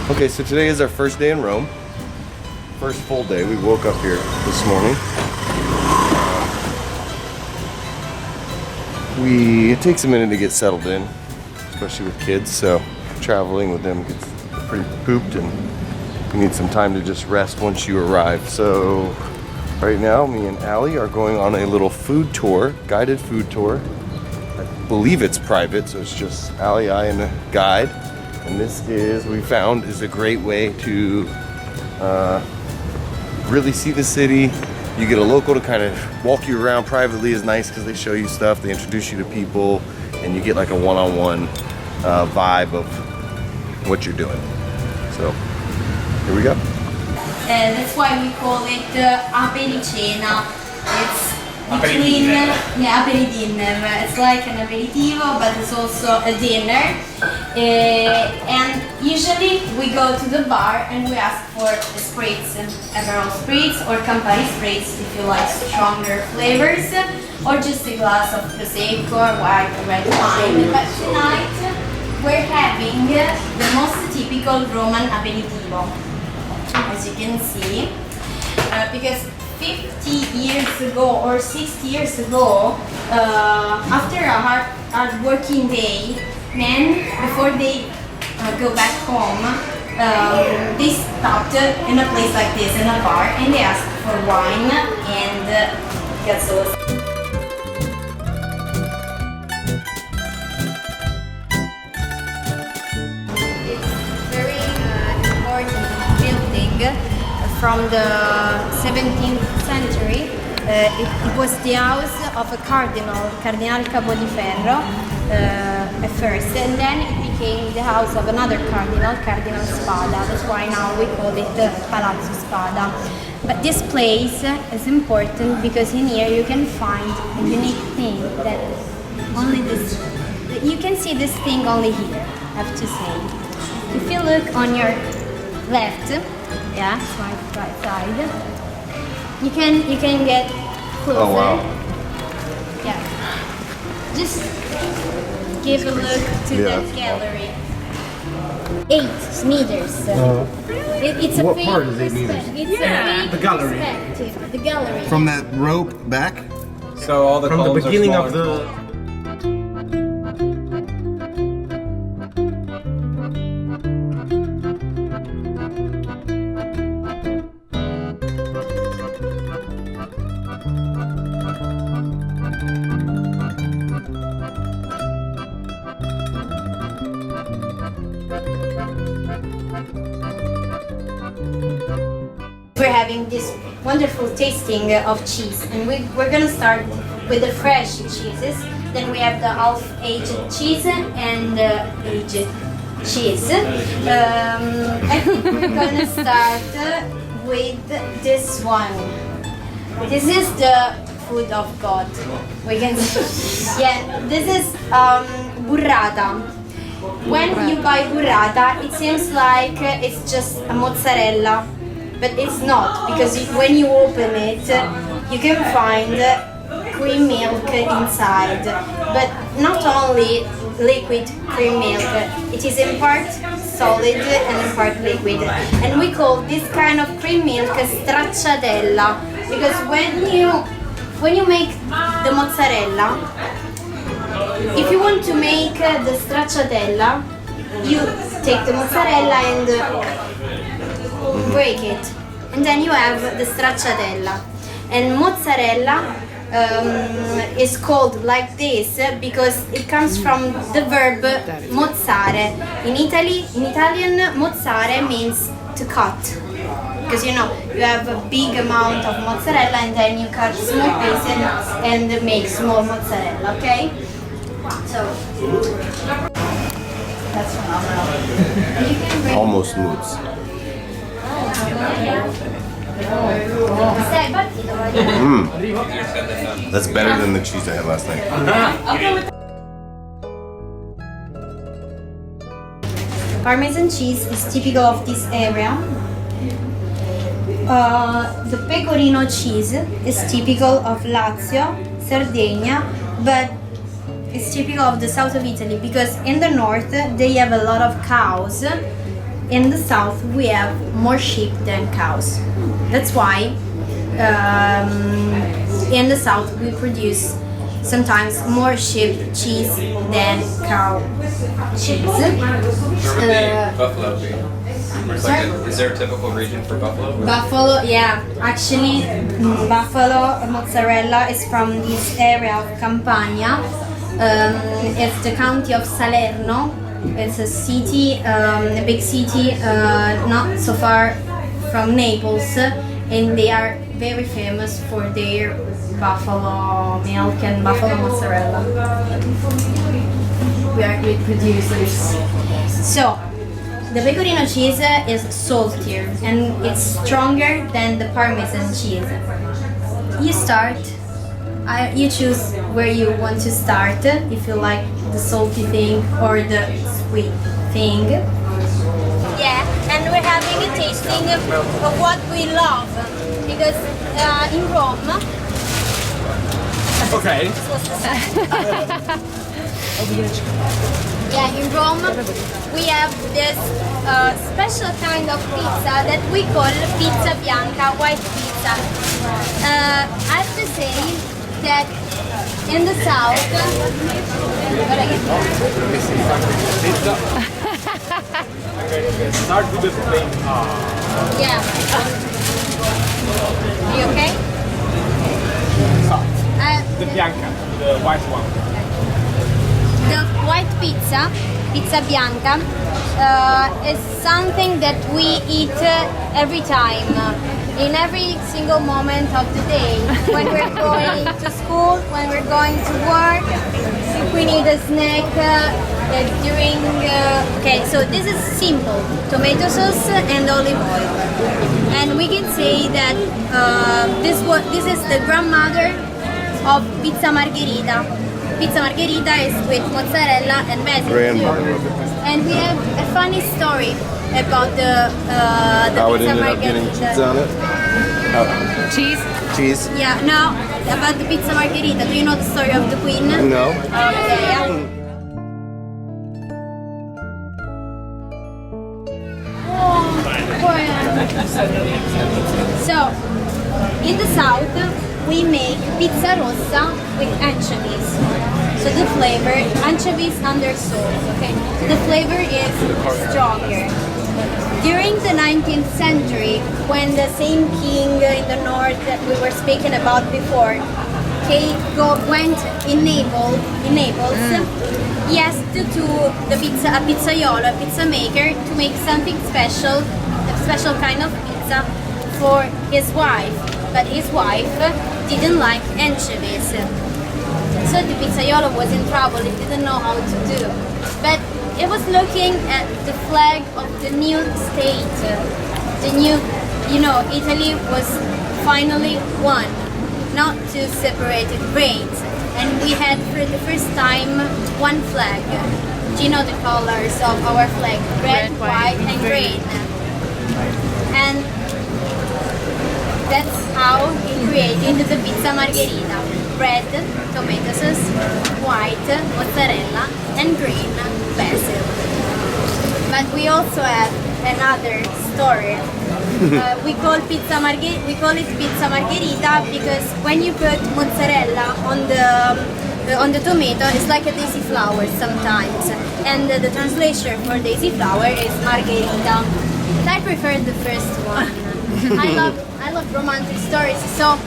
Okay, so today is our first day in Rome. First full day. We woke up here this morning. It takes a minute to get settled in, especially with kids, so traveling with them gets pretty pooped and you need some time to just rest once you arrive. So right now, me and Allie are going on a little food tour, guided food tour. I believe it's private, so it's just Allie, I, and a guide. And this we found is a great way to really see the city. You get a local to kind of walk you around privately. Is nice because they show you stuff, they introduce you to people, and you get like a one-on-one vibe of what you're doing. So here we go. That's why we call it apericena. It's between aperidinner. It's like an aperitivo, but it's also a dinner. And usually we go to the bar and we ask for spritz, Aperol spritz or Campari spritz if you like stronger flavors, or just a glass of prosecco or white or red wine. But tonight we're having the most typical Roman aperitivo, as you can see, because 50 years ago or 60 years ago, after a hard working day, men, before they go back home, they stopped in a place like this, in a bar, and they asked for wine and gazzos. From the 17th century. It was the house of a cardinal, Cardinal Capodiferro, at first, and then it became the house of another cardinal, Cardinal Spada. That's why now we call it Palazzo Spada. But this place is important because in here you can find a unique thing that only this, you can see this thing only here, I have to say. If you look on your left, yeah, right side. You can get closer. Oh wow! Yeah. Just give a look to that gallery. 8 meters. It's a What big part is 8 meters? It's a big the gallery. perspective. The gallery. From that rope back? So all the From the columns are beginning small of and the... small. We're having this wonderful tasting of cheese, and we're gonna start with the fresh cheeses. Then we have the half-aged cheese and the aged cheese. I think we're gonna start with this one. This is the food of God. We can see. Yeah, this is burrata. When you buy burrata, it seems like it's just a mozzarella. But it's not, because when you open it, you can find cream milk inside. But not only liquid cream milk, it is in part solid and in part liquid. And we call this kind of cream milk stracciatella, because when you make the mozzarella, if you want to make the stracciatella, you take the mozzarella and break it, and then you have the stracciatella. And mozzarella is called like this because it comes from the verb mozzare. In Italian, mozzare means to cut, because you have a big amount of mozzarella and then you cut small pieces and make small mozzarella. Okay, so that's phenomenal. Almost moves. That's better than the cheese I had last night. Parmesan cheese is typical of this area. The pecorino cheese is typical of Lazio, Sardinia, but it's typical of the south of Italy because in the north they have a lot of cows in the south we have more sheep than cows. That's why in the south we produce sometimes more sheep cheese than cow cheese. Buffalo beef. Is there a typical region for buffalo? Buffalo, yeah. Actually, buffalo mozzarella is from this area of Campania. It's the county of Salerno. It's a city, a big city, not so far from Naples, and they are very famous for their buffalo milk and buffalo mozzarella. We are great producers. So, the pecorino cheese is saltier and it's stronger than the Parmesan cheese. You start, you choose where you want to start, if you like the salty thing or the sweet thing. Yeah, and we're having a tasting of what we love, because in Rome... Okay. Yeah, in Rome we have this special kind of pizza that we call pizza bianca, white pizza. I have to say that in the south, Start with the plain. yeah. Are you okay? The bianca, the white one. The white pizza, pizza bianca, is something that we eat every time, in every single moment of the day. When we're going to school, when we're going to work, if we need a snack during... okay, so this is simple, tomato sauce and olive oil. And we can say that this is the grandmother of pizza margherita. Pizza margherita is with mozzarella and basil too. And we have a funny story about the How it pizza ended up getting margherita. cheese on it? Cheese? Cheese? Yeah, now about the pizza margherita. Do you know the story of the queen? No. Okay, yeah. So, in the south, we make pizza rossa with anchovies. So the flavor, anchovies under sauce, okay? So the flavor is stronger. During the 19th century, when the same king in the north that we were speaking about before went in Naples, he asked to the a pizzaiolo, a pizza maker, to make something special, a special kind of pizza for his wife. But his wife didn't like anchovies. So the pizzaiolo was in trouble, he didn't know how to do. But he was looking at the flag of the new state. The new, Italy was finally one, not two separated reigns. And we had for the first time one flag. Do you know the colors of our flag? Red, white, and green. And that's how he created the pizza margherita. Red, tomato sauce, white, mozzarella, and green, basil. But we also have another story. We call it pizza margherita because when you put mozzarella on the tomato, it's like a daisy flower sometimes. And the translation for daisy flower is margherita. But I prefer the first one. I love romantic stories. So,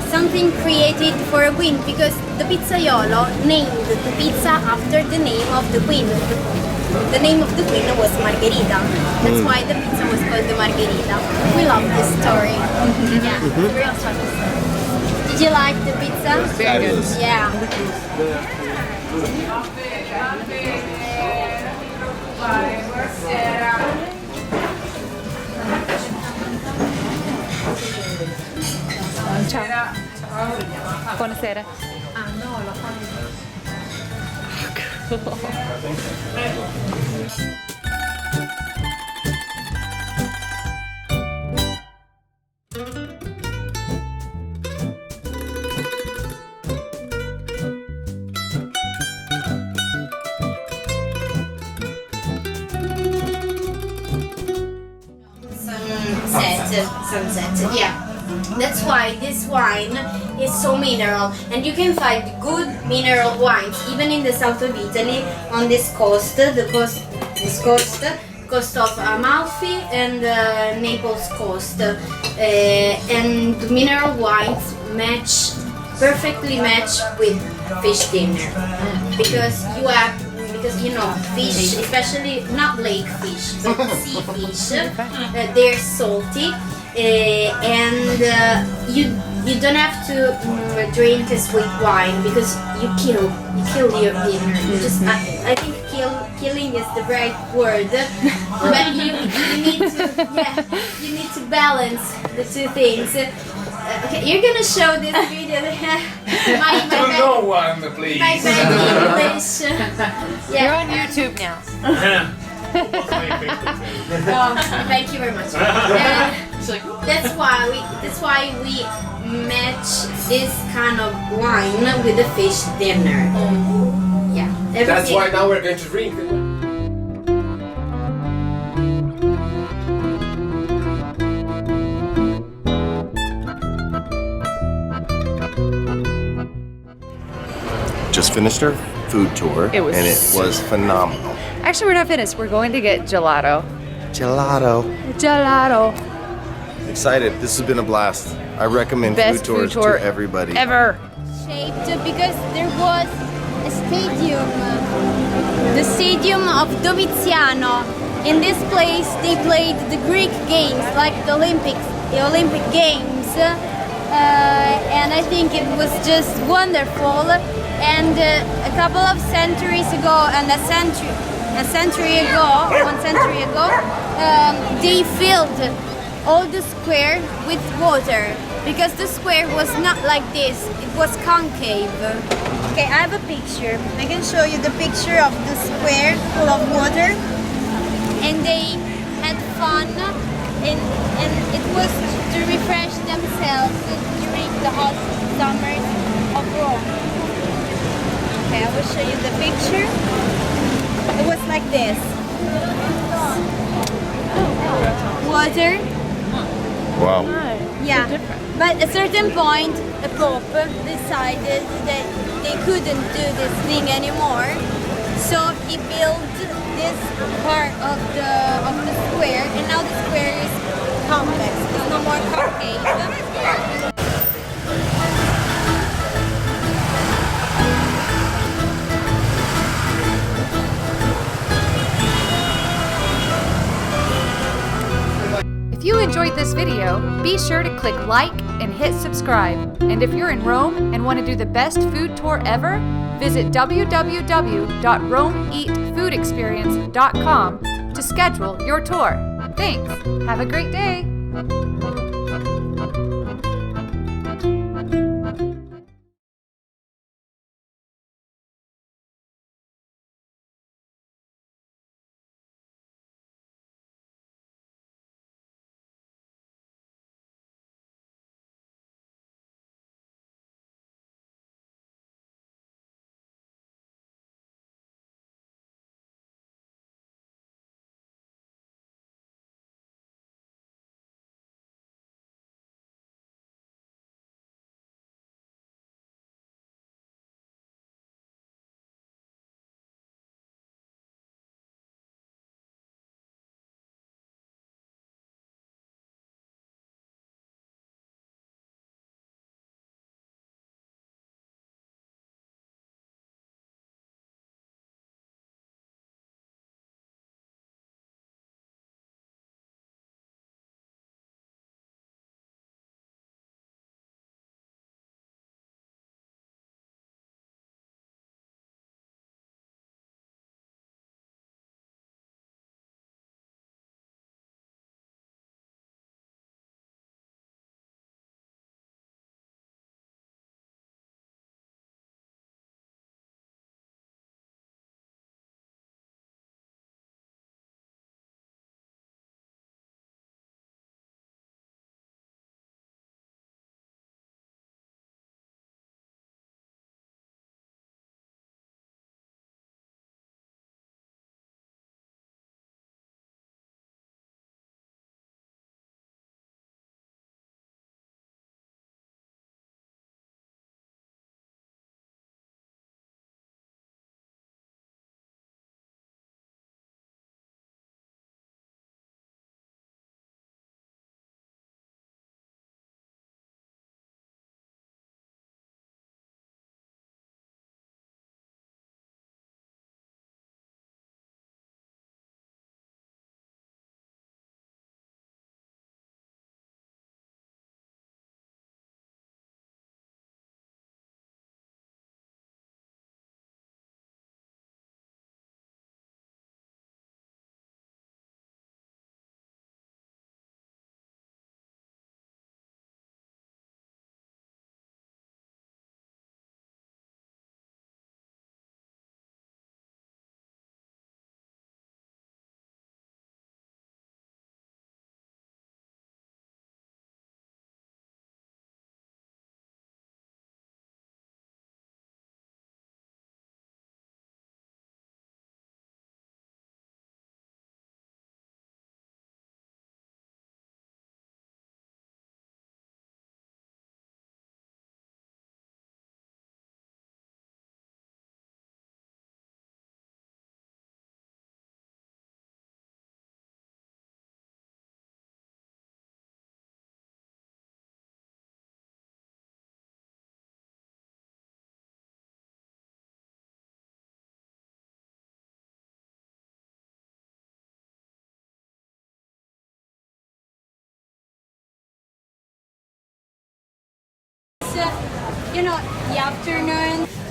something created for a queen, because the pizzaiolo named the pizza after the name of the queen. The name of the queen was Margherita. That's why the pizza was called the Margherita. We love this story. Yeah, real story. Did you like the pizza? Fabulous. Yeah. Ciao. Buonasera. sunset. Yeah. That's why this wine is so mineral, and you can find good mineral wines even in the south of Italy on this coast, coast of Amalfi and Naples coast, and the mineral wines perfectly match with fish dinner because you know fish, especially not lake fish but sea fish, they're salty, and you don't have to drink a sweet wine because you kill your dinner. You just I think killing is the right word, but you need to balance the two things. Okay, you're gonna show this video. my one, please. my bad English. You're on YouTube now. Oh, thank you very much. That's why we match this kind of wine with the fish dinner. Yeah. That's why now we're going to drink. Just finished our food tour, It was and it was phenomenal. Actually, we're not finished. We're going to get gelato. Gelato. Gelato. Excited. This has been a blast. I recommend Best food tours food tour to everybody. Ever. Shaped because there was a stadium, the stadium of Doviziano. In this place, they played the Greek games, like the Olympic Games, and I think it was just wonderful. And a couple of centuries ago, and one century ago, they filled all the square with water because the square was not like this, it was concave. Okay, I have a picture. I can show you the picture of the square full of water, and they had fun, and it was to refresh themselves during the hot summers of Rome. Okay, I will show you the picture. It was like this. Water. Wow. Yeah. But at a certain point, the Pope decided that they couldn't do this thing anymore. So he built this part of the square, and now the square is complex. It's no more concave. If you enjoyed this video, be sure to click like and hit subscribe. And if you're in Rome and want to do the best food tour ever, visit www.romeeatfoodexperience.com to schedule your tour. Thanks. Have a great day. you know, the afternoon